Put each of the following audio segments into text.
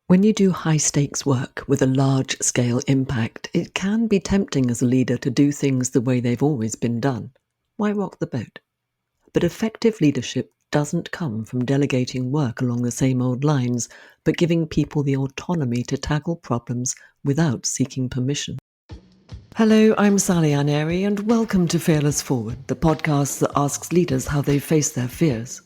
When you do high-stakes work with a large-scale impact, it can be tempting as a leader to do things the way they've always been done. Why rock the boat? But effective leadership doesn't come from delegating work along the same old lines, but giving people the autonomy to tackle problems without seeking permission. Hello, I'm Sally Aneri, and welcome to Fearless Forward, the podcast that asks leaders how they face their fears.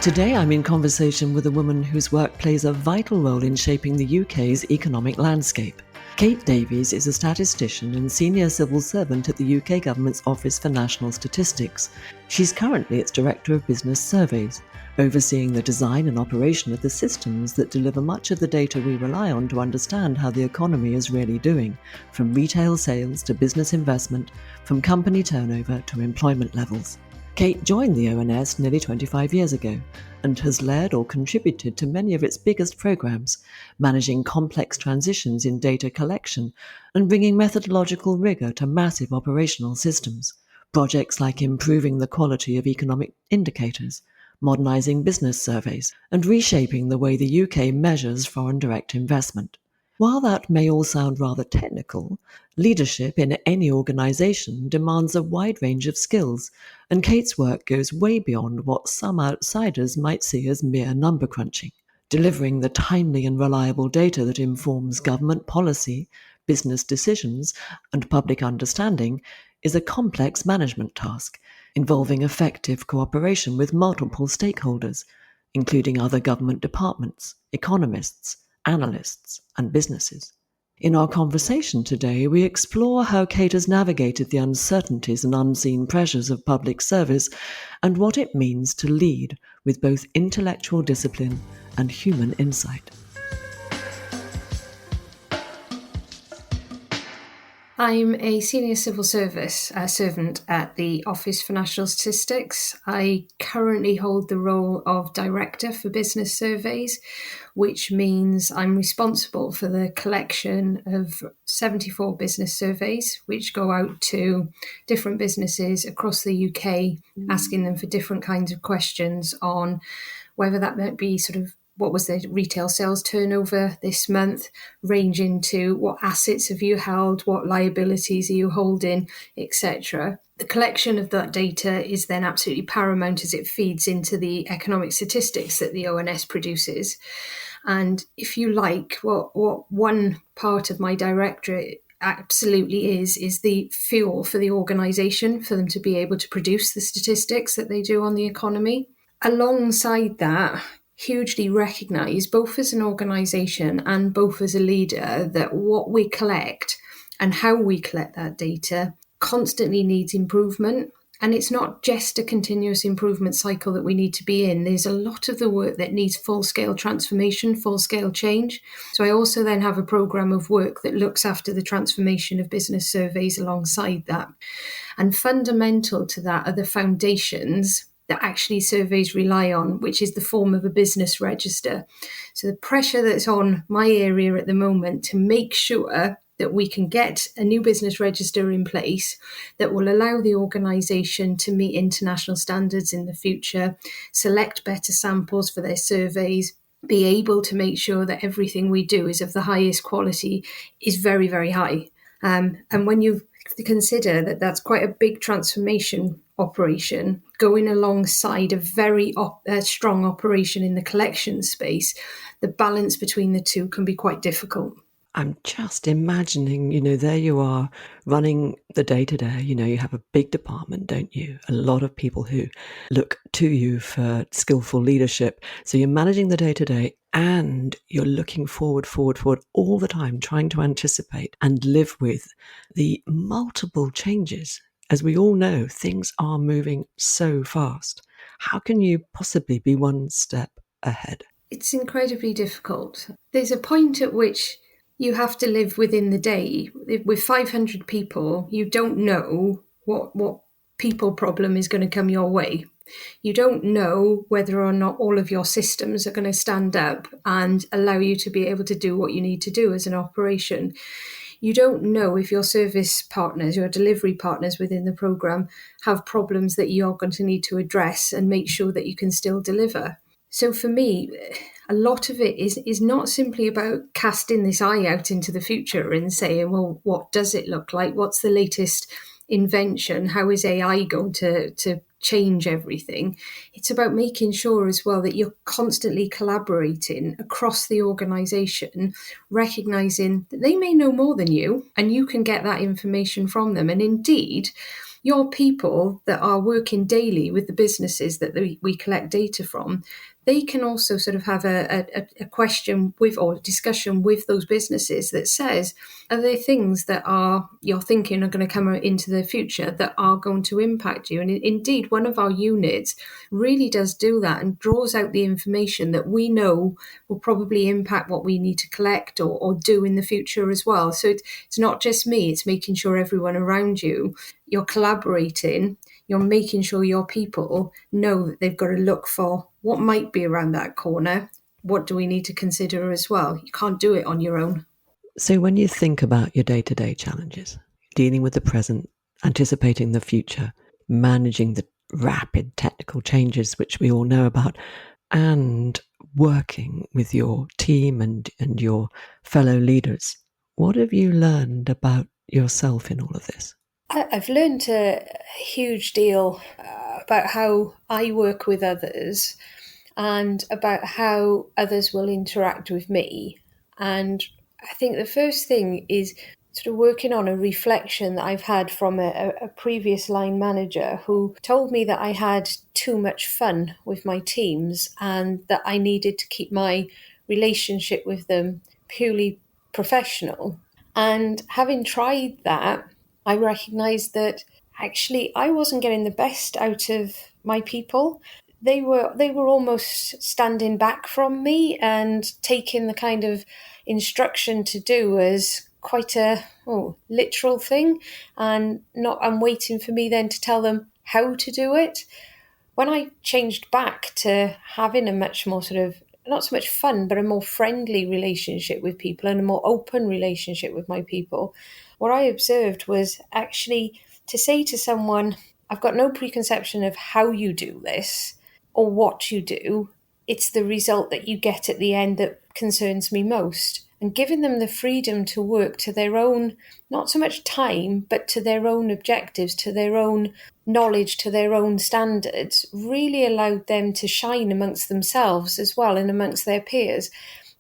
Today I'm in conversation with a woman whose work plays a vital role in shaping the UK's economic landscape. Kate Davies is a statistician and senior civil servant at the UK Government's Office for National Statistics. She's currently its Director of Business Surveys, overseeing the design and operation of the systems that deliver much of the data we rely on to understand how the economy is really doing, from retail sales to business investment, from company turnover to employment levels. Kate joined the ONS nearly 25 years ago and has led or contributed to many of its biggest programs, managing complex transitions in data collection and bringing methodological rigor to massive operational systems. Projects like improving the quality of economic indicators, modernising business surveys, and reshaping the way the UK measures foreign direct investment. While that may all sound rather technical, leadership in any organisation demands a wide range of skills, and Kate's work goes way beyond what some outsiders might see as mere number crunching. Delivering the timely and reliable data that informs government policy, business decisions, and public understanding is a complex management task, involving effective cooperation with multiple stakeholders, including other government departments, economists, analysts, and businesses. In our conversation today, we explore how Kate has navigated the uncertainties and unseen pressures of public service and what it means to lead with both intellectual discipline and human insight. I'm a senior civil service servant at the Office for National Statistics. I currently hold the role of Director for Business Surveys, which means I'm responsible for the collection of 74 business surveys, which go out to different businesses across the UK, asking them for different kinds of questions on whether that might be sort of what was the retail sales turnover this month, ranging to what assets have you held, what liabilities are you holding, etc. The collection of that data is then absolutely paramount as it feeds into the economic statistics that the ONS produces. And if you like, what one part of my directorate absolutely is the fuel for the organisation, for them to be able to produce the statistics that they do on the economy. Alongside that, hugely recognise, both as an organisation and both as a leader, that what we collect and how we collect that data constantly needs improvement. And it's not just a continuous improvement cycle that we need to be in. There's a lot of the work that needs full-scale transformation, full-scale change. So I also then have a programme of work that looks after the transformation of business surveys alongside that. And fundamental to that are the foundations that actually surveys rely on, which is the form of a business register. So the pressure that's on my area at the moment to make sure that we can get a new business register in place that will allow the organisation to meet international standards in the future, select better samples for their surveys, be able to make sure that everything we do is of the highest quality, is very, very high. And when you consider that that's quite a big transformation operation going alongside a very strong operation in the collection space, the balance between the two can be quite difficult. I'm just imagining, there you are running the day-to-day, you have a big department, don't you? A lot of people who look to you for skillful leadership. So you're managing the day-to-day and you're looking forward all the time, trying to anticipate and live with the multiple changes. As we all know, things are moving so fast. How can you possibly be one step ahead? It's incredibly difficult. There's a point at which you have to live within the day. With 500 people, you don't know what people problem is going to come your way. You don't know whether or not all of your systems are going to stand up and allow you to be able to do what you need to do as an operation. You don't know if your service partners, your delivery partners within the programme have problems that you're going to need to address and make sure that you can still deliver. So for me, a lot of it is not simply about casting this eye out into the future and saying, well, what does it look like? What's the latest invention? How is AI going to change everything? It's about making sure as well that you're constantly collaborating across the organisation, recognising that they may know more than you and you can get that information from them. And indeed, your people that are working daily with the businesses that we collect data from, they can also sort of have a question with or discussion with those businesses that says, are there things that are you're thinking are going to come into the future that are going to impact you? And indeed, one of our units really does do that and draws out the information that we know will probably impact what we need to collect or do in the future as well. So it's not just me, it's making sure everyone around you, you're collaborating, you're making sure your people know that they've got to look for what might be around that corner. What do we need to consider as well? You can't do it on your own. So when you think about your day-to-day challenges, dealing with the present, anticipating the future, managing the rapid technical changes which we all know about, and working with your team and your fellow leaders, what have you learned about yourself in all of this? I've learned a huge deal about how I work with others and about how others will interact with me. And I think the first thing is sort of working on a reflection that I've had from a previous line manager who told me that I had too much fun with my teams and that I needed to keep my relationship with them purely professional. And having tried that, I recognised that actually I wasn't getting the best out of my people. They were almost standing back from me and taking the kind of instruction to do as quite a literal thing, and waiting for me then to tell them how to do it. When I changed back to having a much more sort of not so much fun, but a more friendly relationship with people and a more open relationship with my people, what I observed was actually to say to someone, I've got no preconception of how you do this or what you do. It's the result that you get at the end that concerns me most. And giving them the freedom to work to their own, not so much time, but to their own objectives, to their own knowledge, to their own standards, really allowed them to shine amongst themselves as well and amongst their peers.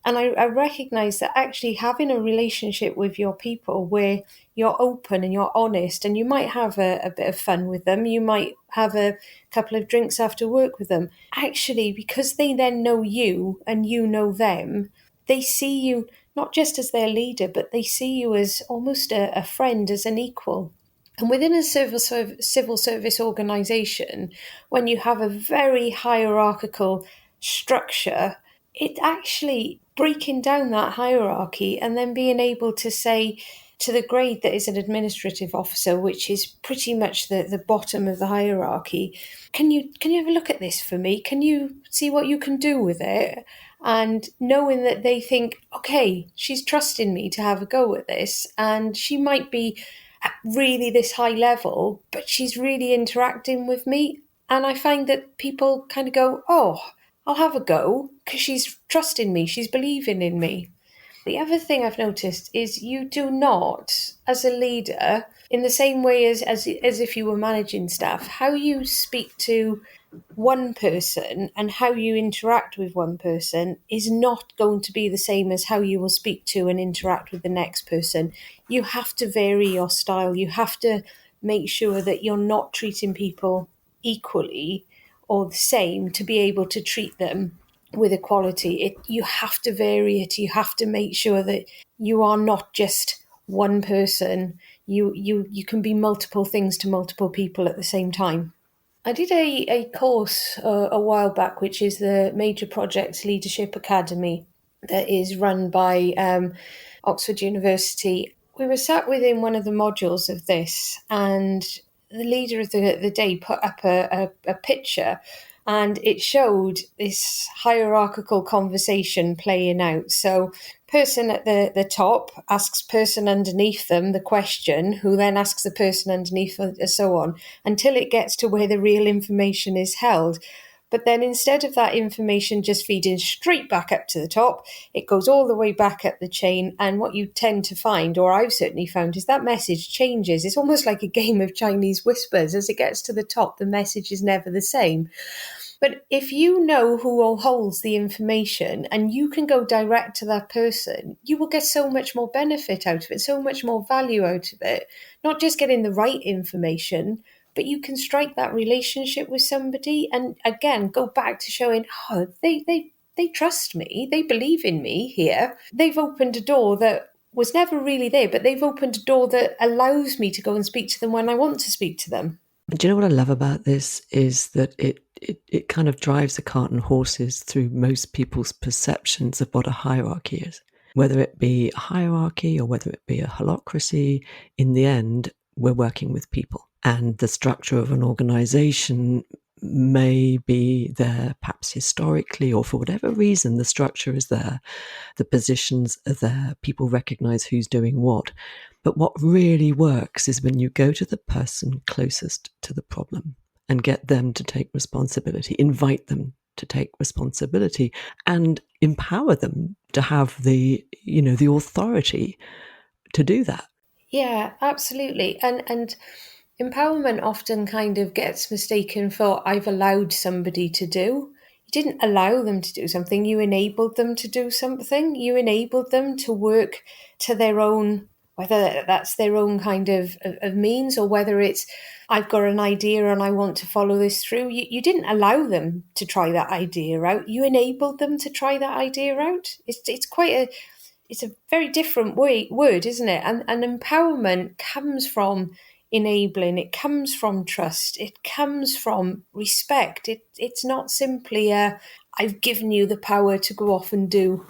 And I recognise that actually having a relationship with your people where you're open and you're honest and you might have a bit of fun with them, you might have a couple of drinks after work with them, actually, because they then know you and you know them, they see you not just as their leader, but they see you as almost a friend, as an equal. And within a civil service organisation, when you have a very hierarchical structure, it actually breaking down that hierarchy and then being able to say to the grade that is an administrative officer, which is pretty much the bottom of the hierarchy, can you have a look at this for me? Can you see what you can do with it? And knowing that they think, okay, she's trusting me to have a go at this, and she might be at really this high level, but she's really interacting with me. And I find that people kind of go, oh, I'll have a go because she's trusting me, she's believing in me. The other thing I've noticed is you do not, as a leader, in the same way as if you were managing staff, how you speak to one person and how you interact with one person is not going to be the same as how you will speak to and interact with the next person. You have to vary your style. You have to make sure that you're not treating people equally or the same to be able to treat them with equality. You have to vary it. You have to make sure that you are not just one person. You can be multiple things to multiple people at the same time. I did a course a while back, which is the Major Projects Leadership Academy that is run by Oxford University. We were sat within one of the modules of this, and the leader of the day put up a picture, and it showed this hierarchical conversation playing out. So person at the top asks person underneath them the question, who then asks the person underneath, and so on, until it gets to where the real information is held. But then instead of that information just feeding straight back up to the top, it goes all the way back up the chain. And what you tend to find, or I've certainly found, is that message changes. It's almost like a game of Chinese whispers. As it gets to the top, the message is never the same. But if you know who all holds the information and you can go direct to that person, you will get so much more benefit out of it, so much more value out of it. Not just getting the right information, but you can strike that relationship with somebody and again go back to showing, oh, they trust me, they believe in me here. They've opened a door that was never really there, but they've opened a door that allows me to go and speak to them when I want to speak to them. Do you know what I love about this is that it kind of drives a cart and horses through most people's perceptions of what a hierarchy is. Whether it be a hierarchy or whether it be a holacracy, in the end, we're working with people. And the structure of an organization may be there perhaps historically, or for whatever reason, the structure is there, the positions are there, people recognize who's doing what. But what really works is when you go to the person closest to the problem and get them to take responsibility, invite them to take responsibility, and empower them to have the authority to do that. Yeah, absolutely. And empowerment often kind of gets mistaken for I've allowed somebody to do. You didn't allow them to do something, you enabled them to do something. You enabled them to work to their own, whether that's their own kind of means or whether it's I've got an idea and I want to follow this through. You didn't allow them to try that idea out. You enabled them to try that idea out. It's a very different word, isn't it? And empowerment comes from enabling. It comes from trust. It comes from respect. It's not simply I've given you the power to go off and do.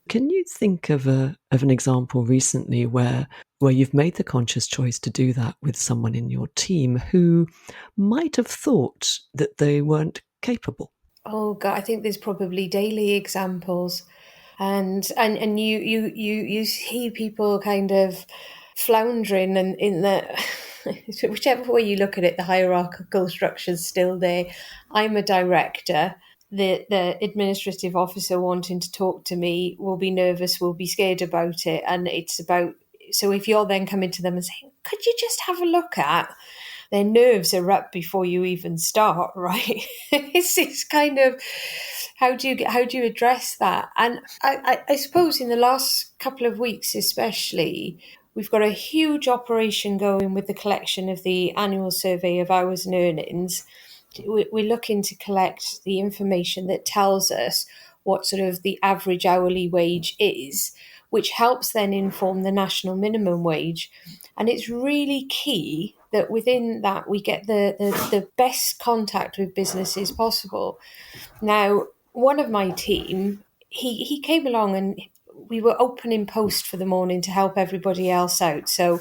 Can you think of an example recently where you've made the conscious choice to do that with someone in your team who might have thought that they weren't capable? Oh God, I think there's probably daily examples, and you see people kind of floundering and in the whichever way you look at it, the hierarchical structure's still there. I'm a director. The administrative officer wanting to talk to me will be nervous, will be scared about it, and it's about. So if you're then coming to them and saying, "Could you just have a look at?" Their nerves are up before you even start, right? It's kind of how do you address that? And I suppose in the last couple of weeks, especially, we've got a huge operation going with the collection of the annual survey of hours and earnings. We're looking to collect the information that tells us what sort of the average hourly wage is, which helps then inform the national minimum wage. And it's really key that within that we get the best contact with businesses possible. Now, one of my team, he came along and we were opening post for the morning to help everybody else out. So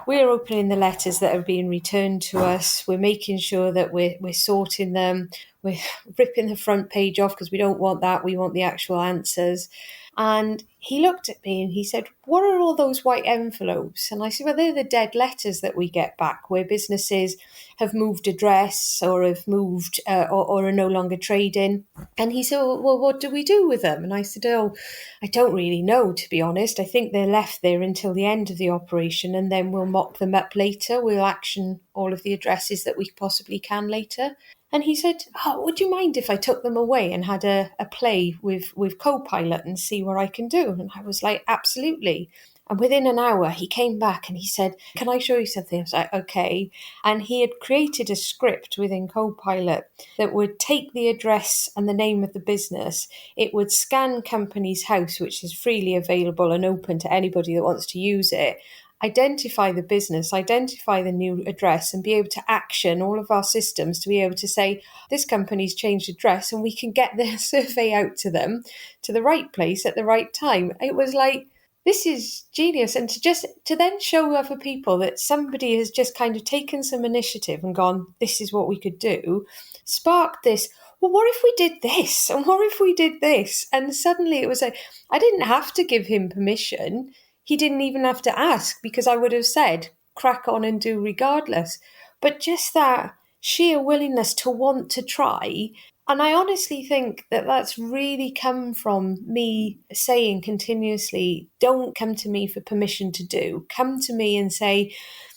we're opening the letters that are being returned to us. We're making sure that we're sorting them. We're ripping the front page off because we don't want that. We want the actual answers. And he looked at me and he said, "What are all those white envelopes?" And I said, "Well, they're the dead letters that we get back where businesses have moved address or have moved or are no longer trading." And he said, "Well, what do we do with them?" And I said, "Oh, I don't really know, to be honest. I think they're left there until the end of the operation and then we'll mock them up later. We'll action all of the addresses that we possibly can later." And he said, "Oh, would you mind if I took them away and had a play with Copilot and see what I can do?" And I was like, "Absolutely." And within an hour, he came back and he said, "Can I show you something?" I was like, "Okay." And he had created a script within Copilot that would take the address and the name of the business. It would scan Company's House, which is freely available and open to anybody that wants to use it, identify the business, identify the new address, and be able to action all of our systems to be able to say, this company's changed address, and we can get the survey out to them to the right place at the right time. It was like, this is genius. And to then show other people that somebody has just kind of taken some initiative and gone, this is what we could do, sparked this, well, what if we did this? And what if we did this? And suddenly it was like, I didn't have to give him permission. He didn't even have to ask because I would have said, crack on and do regardless. But just that sheer willingness to want to try And I honestly think that that's really come from me saying continuously, don't come to me for permission to do. Come to me and say,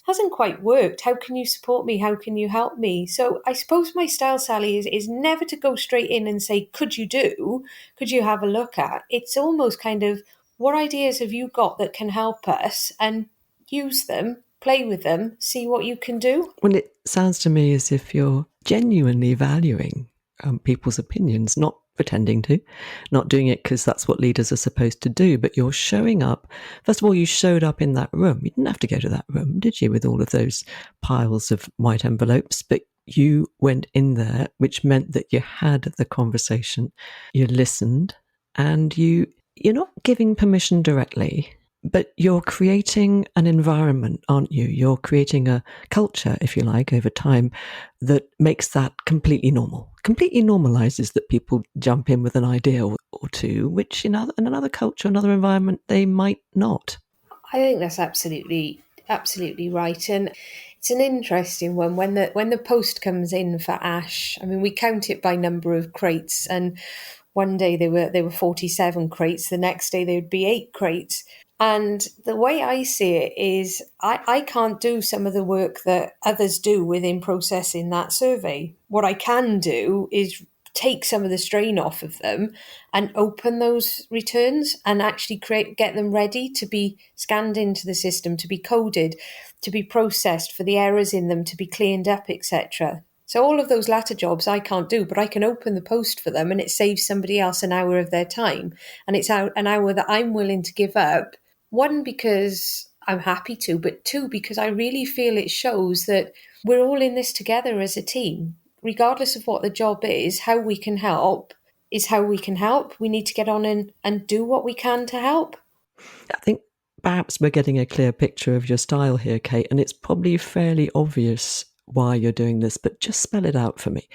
hasn't quite worked. How can you support me? How can you help me? So I suppose my style, Sally, is never to go straight in and say, could you do? Could you have a look at? It's almost kind of, what ideas have you got that can help us? And use them, play with them, see what you can do. Well, it sounds to me as if you're genuinely valuing people's opinions, not pretending to, not doing it because that's what leaders are supposed to do, but you're showing up. First of all, you showed up in that room. You didn't have to go to that room, did you, with all of those piles of white envelopes? But you went in there, which meant that you had the conversation, you listened, and you're not giving permission directly, but you're creating an environment, aren't you? You're creating a culture, if you like, over time that makes that completely normal, completely normalizes that people jump in with an idea or two, which in another culture, another environment, they might not. I think that's absolutely right, and it's an interesting one when the post comes in for Ash. I mean, we count it by number of crates, and one day they were 47 crates. The next day they would be 8 crates. And the way I see it is, I can't do some of the work that others do within processing that survey. What I can do is take some of the strain off of them and open those returns and actually get them ready to be scanned into the system, to be coded, to be processed, for the errors in them to be cleaned up, etc. So all of those latter jobs I can't do, but I can open the post for them and it saves somebody else an hour of their time. And it's an hour that I'm willing to give up. One, because I'm happy to, but two, because I really feel it shows that we're all in this together as a team. Regardless of what the job is, how we can help is how we can help. We need to get on and do what we can to help. I think perhaps we're getting a clear picture of your style here, Kate, and it's probably fairly obvious why you're doing this, but just spell it out for me.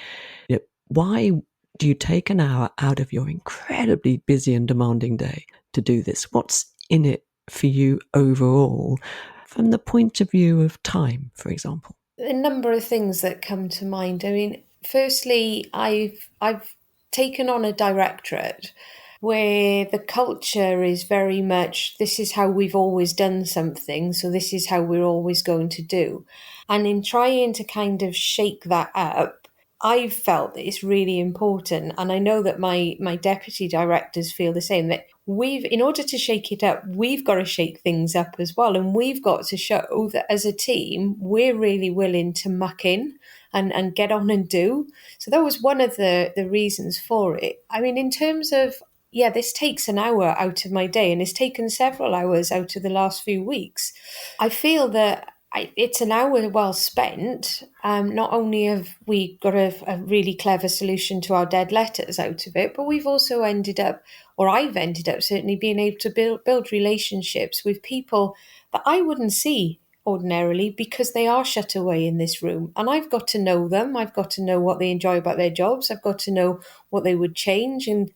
Why do you take an hour out of your incredibly busy and demanding day to do this? What's in it for you overall from the point of view of time, for example? A number of things that come to mind. I mean, firstly, I've taken on a directorate where the culture is very much, this is how we've always done something, so this is how we're always going to do. And in trying to kind of shake that up, I've felt that it's really important, and I know that my deputy directors feel the same, that in order to shake it up, we've got to shake things up as well, and we've got to show that as a team, we're really willing to muck in and get on and do. So that was one of the reasons for it. I mean, in terms of, yeah, this takes an hour out of my day, and it's taken several hours out of the last few weeks. I feel that it's an hour well spent. Not only have we got a really clever solution to our dead letters out of it, but we've also ended up, or I've ended up certainly being able to build relationships with people that I wouldn't see ordinarily because they are shut away in this room. And I've got to know them. I've got to know what they enjoy about their jobs. I've got to know what they would change and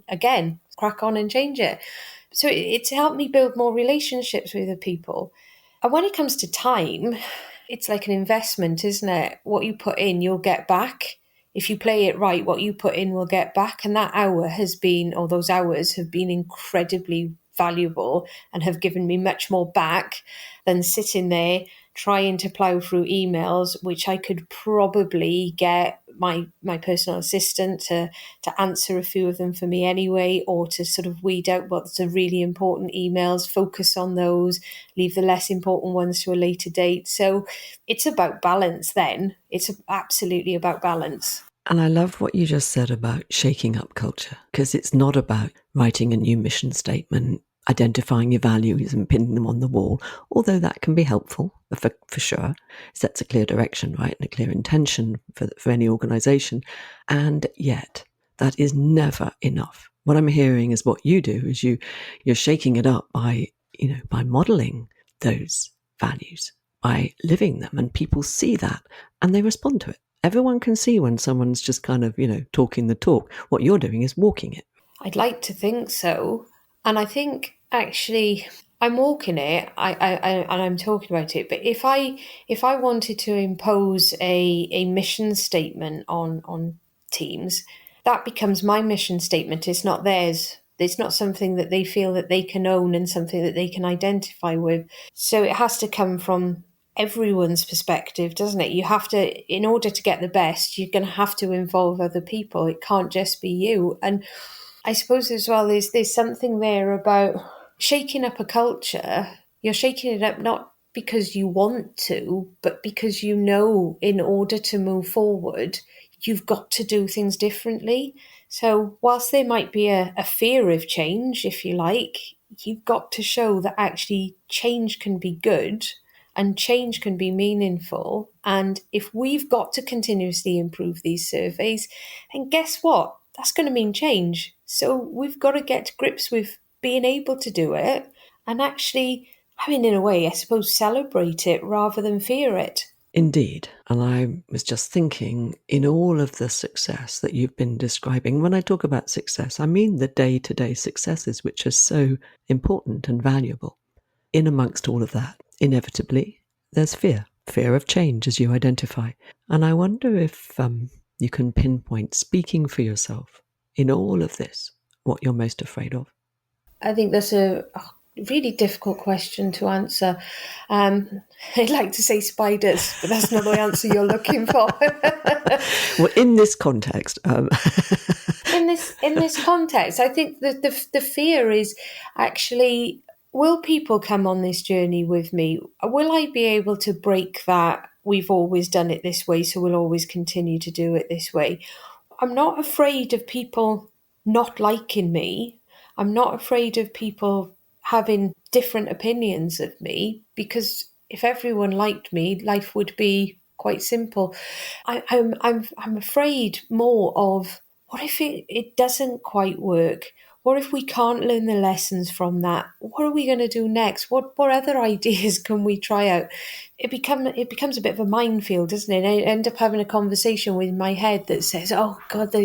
again, crack on and change it. So it's helped me build more relationships with the people. And when it comes to time, it's like an investment, isn't it? What you put in, you'll get back. If you play it right, what you put in will get back. And that hour has been, or those hours have been incredibly valuable and have given me much more back than sitting there trying to plow through emails, which I could probably get my personal assistant to answer a few of them for me anyway, or to sort of weed out what's the really important emails, focus on those, leave the less important ones to a later date. So it's about balance then. It's absolutely about balance. And I love what you just said about shaking up culture, because it's not about writing a new mission statement, identifying your values and pinning them on the wall, although that can be helpful for sure. Sets a clear direction, right, and a clear intention for any organisation. And yet, that is never enough. What I'm hearing is what you do is you're shaking it up by modelling those values, by living them, and people see that and they respond to it. Everyone can see when someone's just kind of, talking the talk. What you're doing is walking it. I'd like to think so. And I think actually I'm walking it, and I'm talking about it. But if I wanted to impose a mission statement on teams, that becomes my mission statement. It's not theirs. It's not something that they feel that they can own and something that they can identify with. So it has to come from everyone's perspective, doesn't it? You have to, in order to get the best, you're going to have to involve other people. It can't just be you. And I suppose as well, there's something there about shaking up a culture. You're shaking it up not because you want to, but because you know in order to move forward, you've got to do things differently. So whilst there might be a fear of change, if you like, you've got to show that actually change can be good and change can be meaningful. And if we've got to continuously improve these surveys, then guess what? That's going to mean change. So we've got to get to grips with being able to do it and actually, I mean, in a way, I suppose, celebrate it rather than fear it. Indeed. And I was just thinking, in all of the success that you've been describing, when I talk about success, I mean the day-to-day successes, which are so important and valuable. In amongst all of that, inevitably, there's fear of change, as you identify. And I wonder if you can pinpoint, speaking for yourself, in all of this, what you're most afraid of. I think that's a really difficult question to answer. I'd like to say spiders, but that's not the answer you're looking for. Well, in this context, in this context, I think that the fear is actually, will people come on this journey with me? Will I be able to break that? We've always done it this way, so we'll always continue to do it this way. I'm not afraid of people not liking me. I'm not afraid of people having different opinions of me, because if everyone liked me, life would be quite simple. I'm afraid more of, what if it doesn't quite work? What if we can't learn the lessons from that? What are we going to do next? What other ideas can we try out? It becomes a bit of a minefield, doesn't it? I end up having a conversation with my head that says, "Oh God,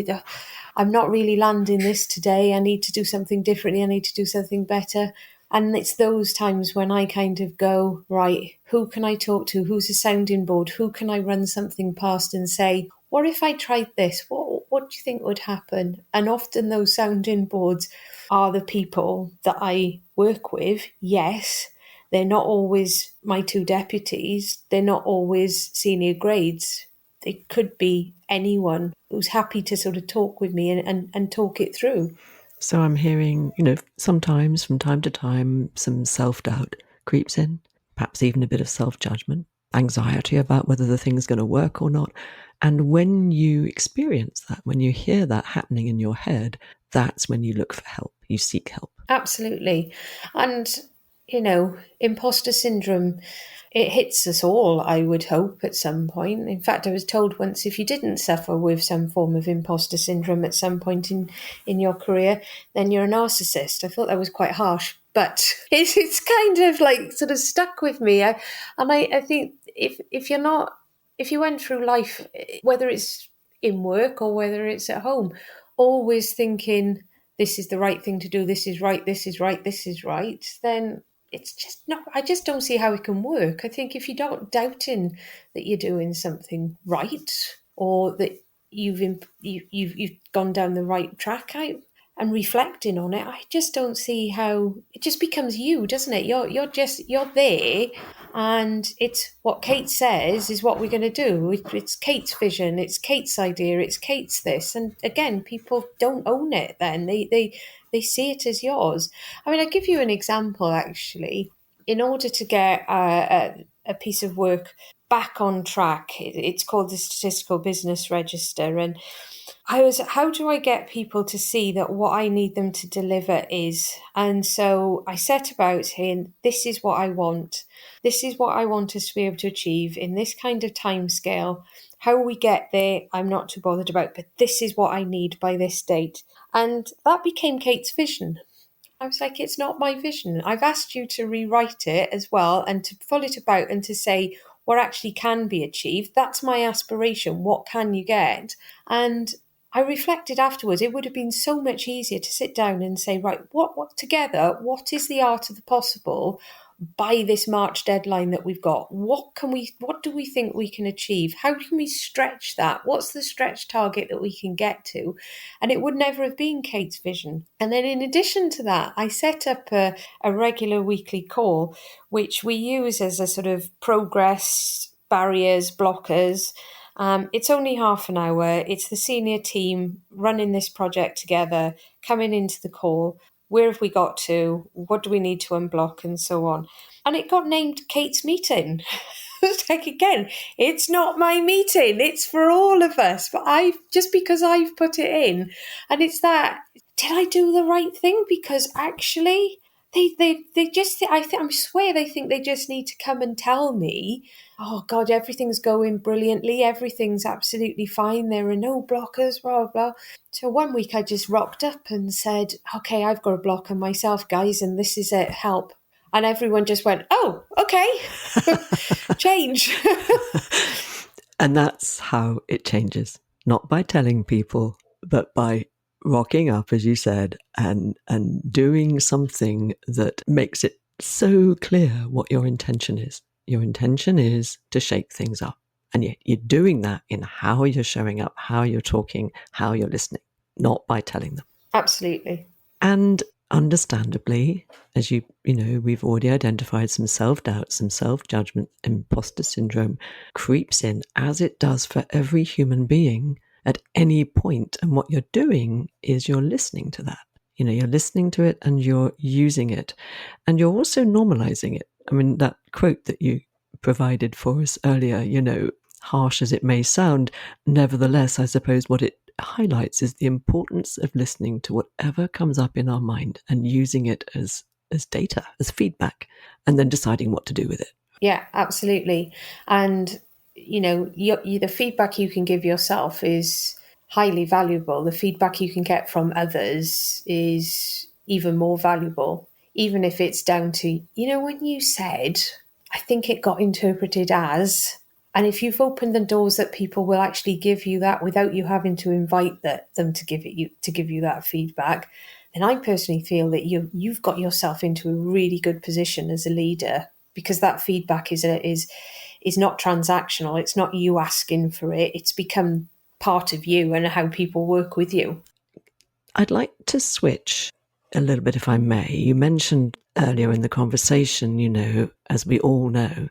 I'm not really landing this today. I need to do something differently. I need to do something better." And it's those times when I kind of go, right, who can I talk to? Who's a sounding board? Who can I run something past and say, what if I tried this? What do you think would happen? And often those sounding boards are the people that I work with. Yes, they're not always my two deputies. They're not always senior grades. They could be anyone who's happy to sort of talk with me and talk it through. so I'm hearing, sometimes from time to time, some self-doubt creeps in, perhaps even a bit of self-judgment, anxiety about whether the thing's going to work or not. And when you experience that, when you hear that happening in your head, that's when you look for help, you seek help. Absolutely. And, imposter syndrome, it hits us all, I would hope, at some point. In fact, I was told once, if you didn't suffer with some form of imposter syndrome at some point in your career, then you're a narcissist. I thought that was quite harsh, but it's kind of like sort of stuck with me. I think if you went through life, whether it's in work or whether it's at home, always thinking, this is the right thing to do, this is right, this is right, this is right, then it's just not, I just don't see how it can work. I think if you're not doubting that you're doing something right, or that you've gone down the right track, and reflecting on it, I just don't see how it just becomes you, doesn't it? You're there, and it's what Kate says is what we're going to do. It's Kate's vision, it's Kate's idea, it's Kate's this, and again, people don't own it. Then they see it as yours. I mean, I'll give you an example actually. In order to get a piece of work back on track, it's called the Statistical Business Register, and how do I get people to see that what I need them to deliver is? And so I set about saying, this is what I want. This is what I want us to be able to achieve in this kind of time scale. How we get there, I'm not too bothered about, but this is what I need by this date. And that became Kate's vision. I was like, it's not my vision. I've asked you to rewrite it as well and to pull it about and to say what actually can be achieved. That's my aspiration. What can you get? And I reflected afterwards, it would have been so much easier to sit down and say, right, what together, what is the art of the possible by this March deadline that we've got? What do we think we can achieve? How can we stretch that? What's the stretch target that we can get to? And it would never have been Kate's vision. And then in addition to that, I set up a regular weekly call, which we use as a sort of progress, barriers, blockers. It's only half an hour. It's the senior team running this project together, coming into the call. Where have we got to? What do we need to unblock? And so on. And it got named Kate's meeting. It's like, again, it's not my meeting. It's for all of us. But just because I've put it in. And it's that, did I do the right thing? Because actually, they just, I swear they think they just need to come and tell me, oh God, everything's going brilliantly. Everything's absolutely fine. There are no blockers, blah, blah, blah. So one week I just rocked up and said, okay, I've got a blocker myself, guys, and this is it, help. And everyone just went, oh, okay, change. And that's how it changes, not by telling people, but by rocking up, as you said, and doing something that makes it so clear what your intention is. Your intention is to shake things up. And yet you're doing that in how you're showing up, how you're talking, how you're listening, not by telling them. Absolutely. And understandably, as we've already identified, some self-doubt, some self-judgment, imposter syndrome creeps in, as it does for every human being at any point. And what you're doing is you're listening to that. You're listening to it and you're using it. And you're also normalising it. I mean, that quote that you provided for us earlier, harsh as it may sound, nevertheless, I suppose what it highlights is the importance of listening to whatever comes up in our mind and using it as data, as feedback, and then deciding what to do with it. Yeah, absolutely. And, the feedback you can give yourself is highly valuable. The feedback you can get from others is even more valuable, even if it's down to, when you said, I think it got interpreted as, and if you've opened the doors that people will actually give you that without you having to invite them to give you that feedback, then I personally feel that you've got yourself into a really good position as a leader, because that feedback is not transactional. It's not you asking for it. It's become part of you and how people work with you. I'd like to switch a little bit, if I may. You mentioned earlier in the conversation, as we all know,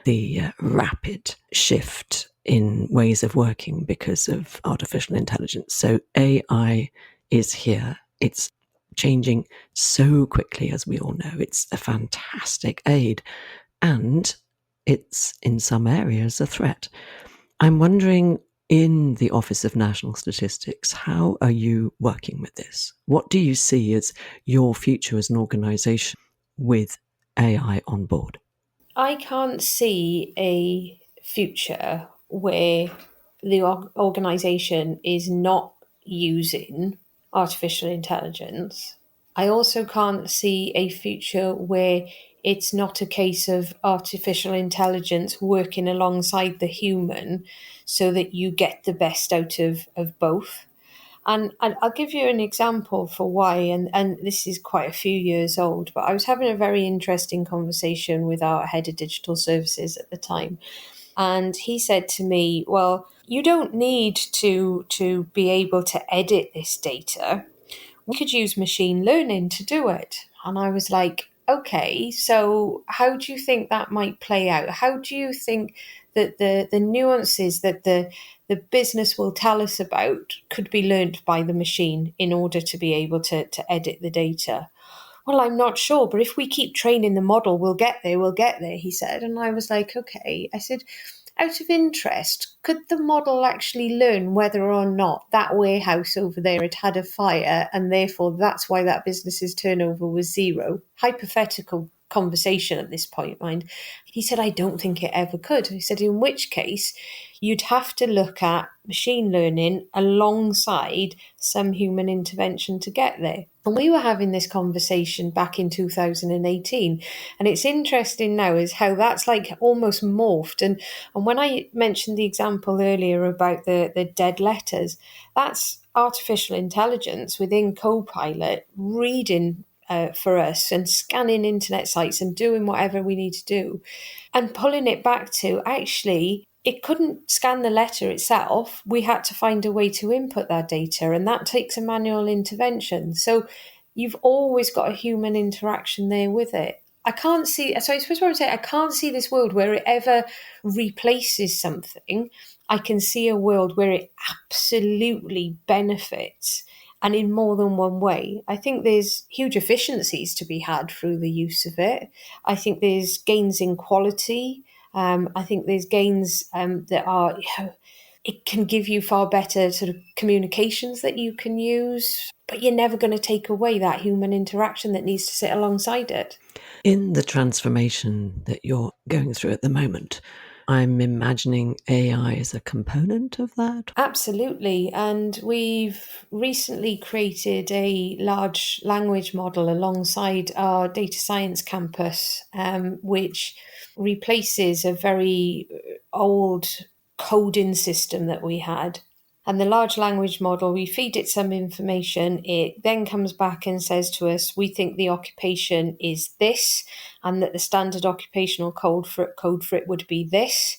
the rapid shift in ways of working because of artificial intelligence. So AI is here. It's changing so quickly, as we all know. It's a fantastic aid, and it's in some areas a threat. I'm wondering, in the Office of National Statistics, how are you working with this? What do you see as your future as an organisation with AI on board? I can't see a future where the organisation is not using artificial intelligence. I also can't see a future where it's not a case of artificial intelligence working alongside the human so that you get the best out of both. And I'll give you an example for why, and this is quite a few years old, but I was having a very interesting conversation with our head of digital services at the time. And he said to me, well, you don't need to be able to edit this data. We could use machine learning to do it. And I was like, okay, so how do you think that might play out? How do you think that the nuances that the business will tell us about could be learnt by the machine in order to be able to edit the data? Well, I'm not sure, but if we keep training the model, we'll get there, he said. And I was like, okay. I said, out of interest, could the model actually learn whether or not that warehouse over there had a fire and therefore that's why that business's turnover was zero? Hypothetical conversation at this point, mind. He said, I don't think it ever could. He said, in which case you'd have to look at machine learning alongside some human intervention to get there. And we were having this conversation back in 2018. And it's interesting now is how that's like almost morphed. And when I mentioned the example earlier about the dead letters, that's artificial intelligence within Copilot reading for us and scanning internet sites and doing whatever we need to do and pulling it back to actually it couldn't scan the letter itself. We had to find a way to input that data, and that takes a manual intervention. So you've always got a human interaction there with it. I can't see, so I suppose what I'm saying, I can't see this world where it ever replaces something. I can see a world where it absolutely benefits and in more than one way. I think there's huge efficiencies to be had through the use of it. I think there's gains in quality. I think there's gains that are, it can give you far better sort of communications that you can use, but you're never going to take away that human interaction that needs to sit alongside it. In the transformation that you're going through at the moment, I'm imagining AI as a component of that. Absolutely. And we've recently created a large language model alongside our data science campus, which replaces a very old coding system that we had. And the large language model, we feed it some information. It then comes back and says to us, we think the occupation is this, and that the standard occupational code for it would be this.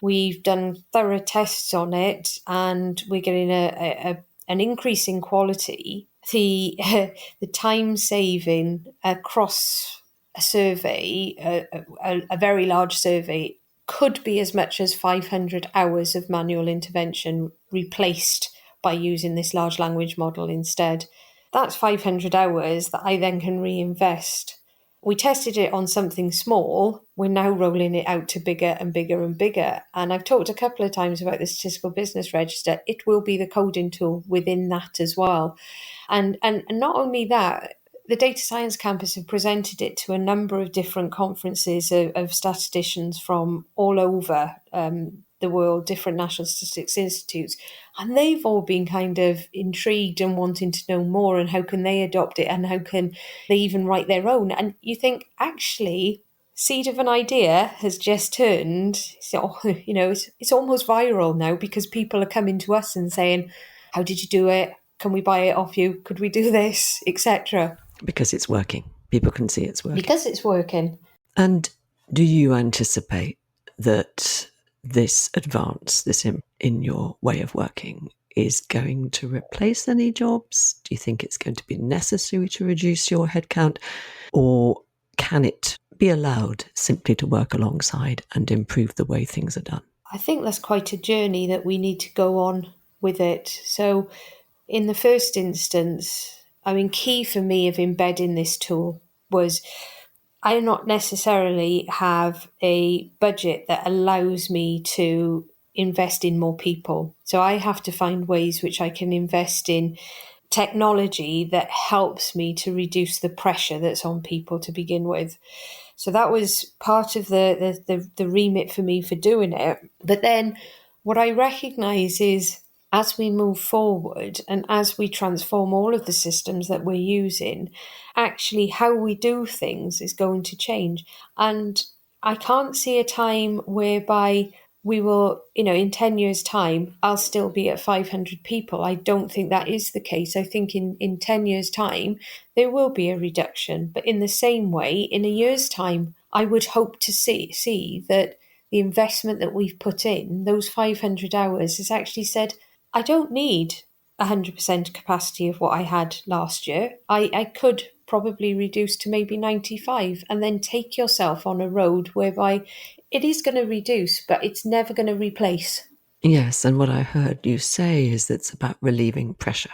We've done thorough tests on it, and we're getting an increase in quality. The the time saving across a survey, a very large survey, could be as much as 500 hours of manual intervention replaced by using this large language model instead. That's 500 hours that I then can reinvest. We tested it on something small. We're now rolling it out to bigger and bigger and bigger. And I've talked a couple of times about the Statistical Business Register. It will be the coding tool within that as well. And not only that, the Data Science Campus have presented it to a number of different conferences of statisticians from all over the world, different national statistics institutes, and they've all been kind of intrigued and wanting to know more and how can they adopt it and how can they even write their own. And you think, actually, seed of an idea has just turned, so, it's almost viral now because people are coming to us and saying, how did you do it? Can we buy it off you? Could we do this? Etc. Because it's working. People can see it's working. Because it's working. And do you anticipate that this advance, this in your way of working, is going to replace any jobs? Do you think it's going to be necessary to reduce your headcount? Or can it be allowed simply to work alongside and improve the way things are done? I think that's quite a journey that we need to go on with it. So in the first instance, key for me of embedding this tool was I do not necessarily have a budget that allows me to invest in more people. So I have to find ways which I can invest in technology that helps me to reduce the pressure that's on people to begin with. So that was part of the remit for me for doing it. But then what I recognise is as we move forward and as we transform all of the systems that we're using, actually how we do things is going to change. And I can't see a time whereby we will, in 10 years' time, I'll still be at 500 people. I don't think that is the case. I think in 10 years' time, there will be a reduction. But in the same way, in a year's time, I would hope to see that the investment that we've put in, those 500 hours, has actually said, I don't need 100% capacity of what I had last year. I could probably reduce to maybe 95 and then take yourself on a road whereby it is going to reduce, but it's never going to replace. Yes, and what I heard you say is that it's about relieving pressure.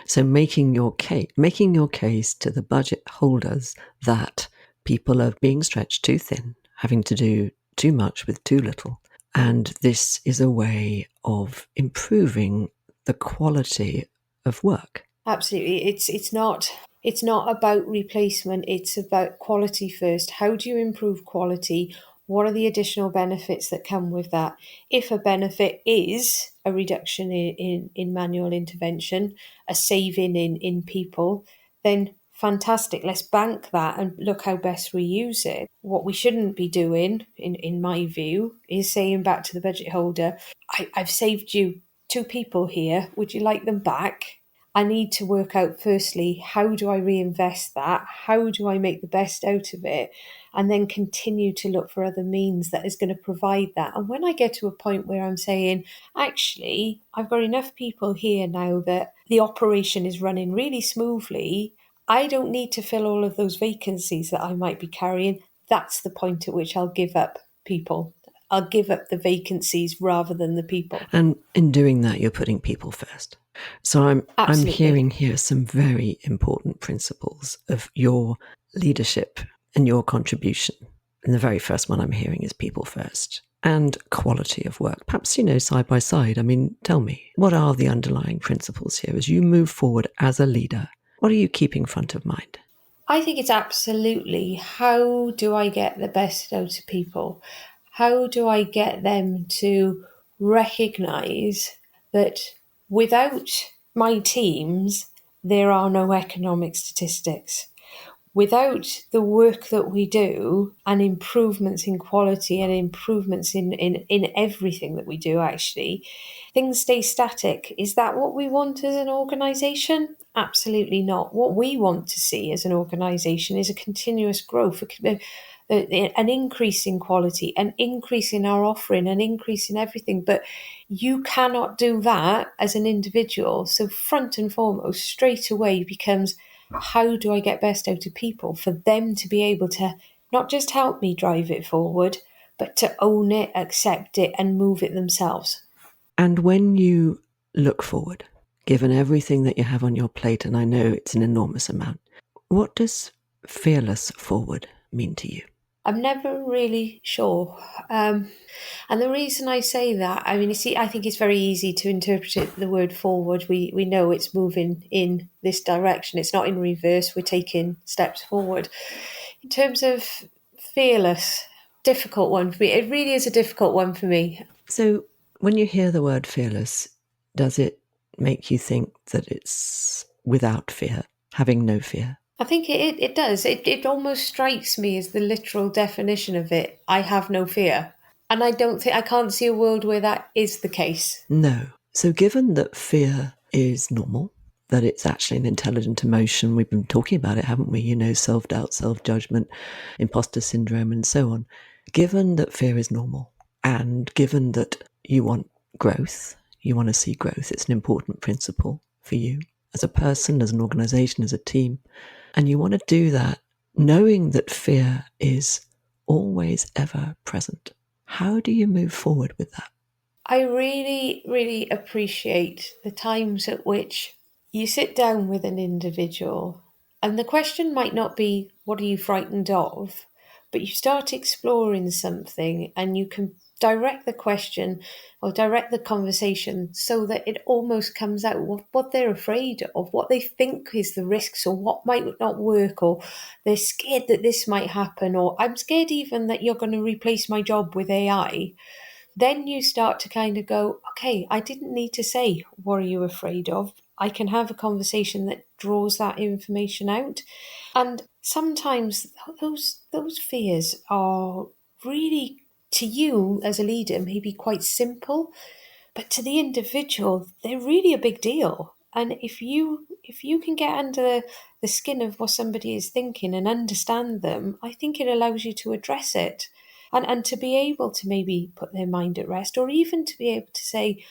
So making your case to the budget holders that people are being stretched too thin, having to do too much with too little. And this is a way of improving the quality of work. Absolutely. It's not about replacement, it's about quality first. How do you improve quality? What are the additional benefits that come with that? If a benefit is a reduction in manual intervention, a saving in people, then fantastic. Let's bank that and look how best we use it. What we shouldn't be doing, in my view, is saying back to the budget holder, I've saved you two people here. Would you like them back? I need to work out firstly, how do I reinvest that? How do I make the best out of it? And then continue to look for other means that is going to provide that. And when I get to a point where I'm saying, actually, I've got enough people here now that the operation is running really smoothly, I don't need to fill all of those vacancies that I might be carrying. That's the point at which I'll give up people. I'll give up the vacancies rather than the people. And in doing that, you're putting people first. So I'm Absolutely. hearing here some very important principles of your leadership and your contribution. And the very first one I'm hearing is people first and quality of work. Perhaps, side by side. I mean, tell me, what are the underlying principles here as you move forward as a leader? What are you keeping front of mind? I think it's absolutely, how do I get the best out of people? How do I get them to recognise that without my teams, there are no economic statistics? Without the work that we do and improvements in quality and improvements in everything that we do, actually, things stay static. Is that what we want as an organisation? Absolutely not. What we want to see as an organisation is a continuous growth, an increase in quality, an increase in our offering, an increase in everything. But you cannot do that as an individual. So front and foremost, straight away becomes, how do I get best out of people for them to be able to not just help me drive it forward, but to own it, accept it, and move it themselves? And when you look forward, given everything that you have on your plate, and I know it's an enormous amount, what does fearless forward mean to you? I'm never really sure. And the reason I say that, I mean, you see, I think it's very easy to interpret it, the word forward. We know it's moving in this direction. It's not in reverse. We're taking steps forward. In terms of fearless, difficult one for me. It really is a difficult one for me. So when you hear the word fearless, does it make you think that it's without fear, having no fear? I think it does. It almost strikes me as the literal definition of it. I have no fear. And I can't see a world where that is the case. No. So given that fear is normal, that it's actually an intelligent emotion, we've been talking about it, haven't we? Self-doubt, self-judgment, imposter syndrome, and so on. Given that fear is normal, and given that you want growth, you want to see growth, it's an important principle for you as a person, as an organisation, as a team. And you want to do that knowing that fear is always ever present. How do you move forward with that? I really, really appreciate the times at which you sit down with an individual and the question might not be, what are you frightened of? But you start exploring something and you can direct the question or direct the conversation so that it almost comes out what they're afraid of, what they think is the risks, or what might not work, or they're scared that this might happen, or I'm scared even that you're going to replace my job with AI. Then you start to kind of go, okay, I didn't need to say, what are you afraid of? I can have a conversation that draws that information out. And sometimes those fears are really, to you as a leader, maybe quite simple, but to the individual, they're really a big deal. And if you can get under the skin of what somebody is thinking and understand them, I think it allows you to address it. And to be able to maybe put their mind at rest, or even to be able to say,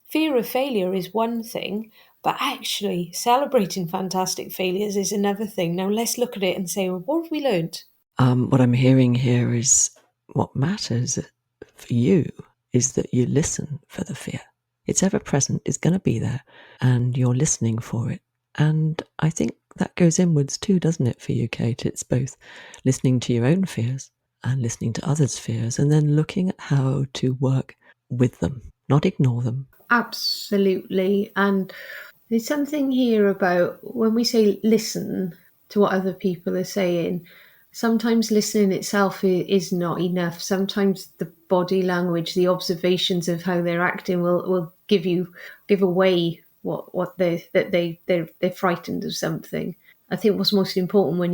fear of failure is one thing, but actually celebrating fantastic failures is another thing. Now let's look at it and say, well, what have we learned? What I'm hearing here is what matters for you is that you listen for the fear. It's ever present, it's going to be there, and you're listening for it. And I think that goes inwards too, doesn't it, for you, Kate? It's both listening to your own fears and listening to others' fears, and then looking at how to work with them, not ignore them. Absolutely. And there's something here about when we say listen to what other people are saying, sometimes listening itself is not enough. Sometimes the body language, the observations of how they're acting will give away what they're frightened of something. I think what's most important when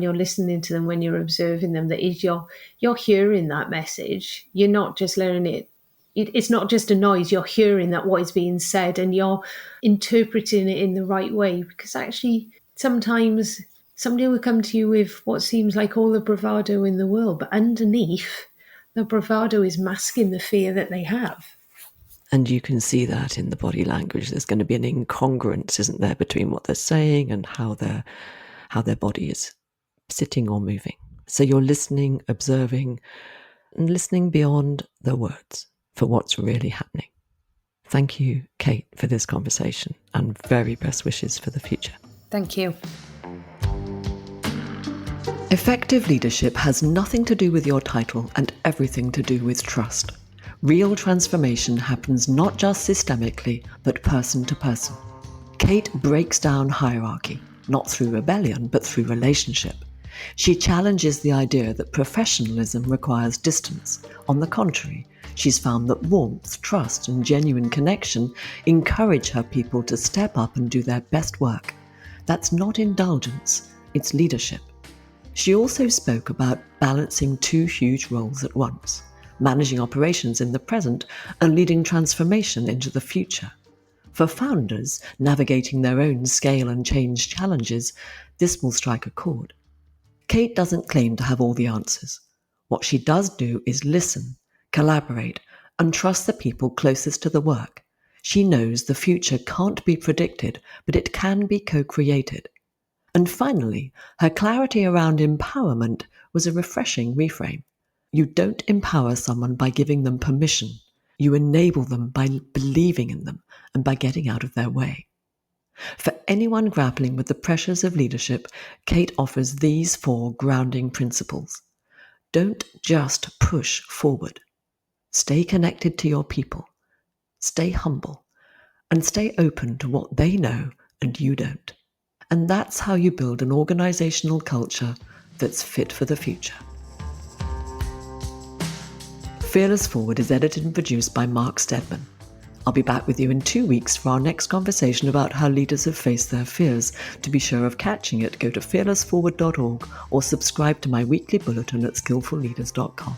you're listening to them, when you're observing them, that is you're hearing that message. You're not just letting it it's not just a noise. You're hearing that what is being said and you're interpreting it in the right way, because actually sometimes somebody will come to you with what seems like all the bravado in the world, but underneath the bravado is masking the fear that they have. And you can see that in the body language. There's going to be an incongruence, isn't there, between what they're saying and how their body is sitting or moving. So you're listening, observing, and listening beyond the words for what's really happening. Thank you, Kate, for this conversation, and very best wishes for the future. Thank you. Effective leadership has nothing to do with your title and everything to do with trust. Real transformation happens not just systemically, but person to person. Kate breaks down hierarchy, not through rebellion, but through relationship. She challenges the idea that professionalism requires distance. On the contrary, she's found that warmth, trust, and genuine connection encourage her people to step up and do their best work. That's not indulgence, it's leadership. She also spoke about balancing two huge roles at once, managing operations in the present and leading transformation into the future. For founders navigating their own scale and change challenges, this will strike a chord. Kate doesn't claim to have all the answers. What she does do is listen, collaborate, and trust the people closest to the work. She knows the future can't be predicted, but it can be co-created. And finally, her clarity around empowerment was a refreshing reframe. You don't empower someone by giving them permission. You enable them by believing in them and by getting out of their way. For anyone grappling with the pressures of leadership, Kate offers these 4 grounding principles. Don't just push forward. Stay connected to your people. Stay humble. And stay open to what they know and you don't. And that's how you build an organizational culture that's fit for the future. Fearless Forward is edited and produced by Mark Steadman. I'll be back with you in 2 weeks for our next conversation about how leaders have faced their fears. To be sure of catching it, go to fearlessforward.org or subscribe to my weekly bulletin at skillfulleaders.com.